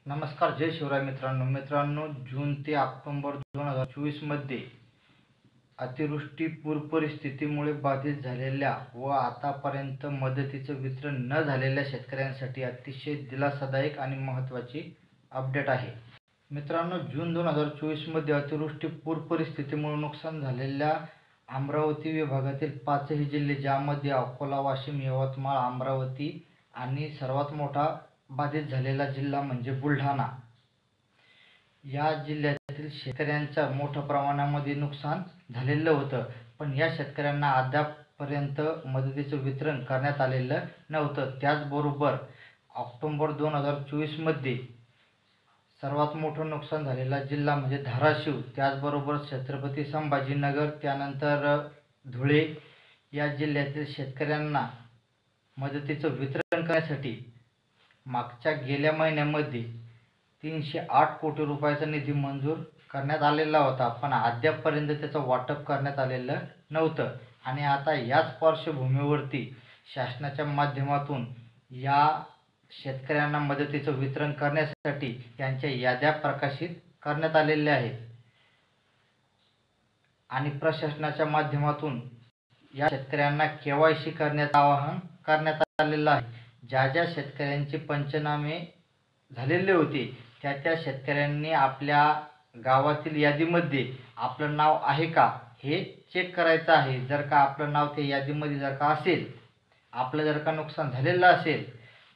नमस्कार, जय शिवराय मित्रांनो, जून ते ऑक्टोबर 2024 मध्ये अतिवृष्टी पूर परिस्थितीमुळे बाधित झालेल्या व आतापर्यंत मदतीचं वितरण न झालेल्या शेतकऱ्यांसाठी अतिशय दिलासादायक आणि महत्त्वाची अपडेट आहे। मित्रांनो, जून 2024 मध्ये अतिवृष्टी पूर परिस्थितीमुळे नुकसान झालेल्या अमरावती विभागातील 5ही जिल्हे, ज्यामध्ये अकोला, वाशिम, यवतमाळ, अमरावती आणि सर्वात मोठा बाधित झालेला जिल्हा म्हणजे बुलढाणा, या जिल्ह्यातील शेतकऱ्यांचं मोठ्या प्रमाणामध्ये नुकसान झालेलं होतं। पण या शेतकऱ्यांना अद्यापपर्यंत मदतीचं वितरण करण्यात आलेलं नव्हतं। त्याचबरोबर ऑक्टोबर 2024 मध्ये सर्वात मोठं नुकसान झालेला जिल्हा म्हणजे धाराशिव, त्याचबरोबर छत्रपती संभाजीनगर, त्यानंतर धुळे या जिल्ह्यातील शेतकऱ्यांना मदतीचं वितरण करण्यासाठी मागच्या गेल्या महिन्यामध्ये 308 कोटी रुपयाचा निधी मंजूर करण्यात आलेला होता, पण अद्यापपर्यंत त्याचं वाटप करण्यात आलेलं नव्हतं। आणि आता याच पार्श्वभूमीवरती शासनाच्या माध्यमातून या शेतकऱ्यांना मदतीचं वितरण करण्यासाठी त्यांच्या याद्या प्रकाशित करण्यात आलेल्या आहेत आणि प्रशासनाच्या माध्यमातून या शेतकऱ्यांना KYC करण्याचं आवाहन करण्यात आलेलं आहे। ज्या शेतकऱ्यांचे पंचनामे झालेले होते त्या शेतकऱ्यांनी आपल्या गावातील यादीमध्ये आपलं नाव आहे का हे चेक करायचं आहे। जर का आपलं नाव त्या यादीमध्ये जर का असेल, आपलं जर का नुकसान झालेलं असेल,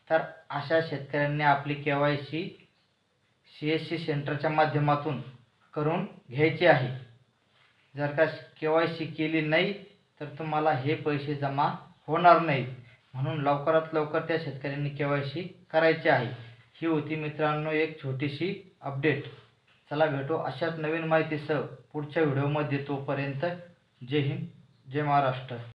तर अशा शेतकऱ्यांनी आपली KYC CSC सेंटरच्या माध्यमातून करून घ्यायची आहे। जर का KYC केली नाही तर तुम्हाला हे पैसे जमा होणार नाहीत, म्हणून लवकरात लवकर त्या शेतकऱ्यांनी KYC करायचे आहे। ही होती मित्रांनो एक छोटीशी अपडेट। चला भेटू अशाच नवीन माहितीसह पुढच्या व्हिडिओमध्ये। तोपर्यंत जय हिंद, जय महाराष्ट्र।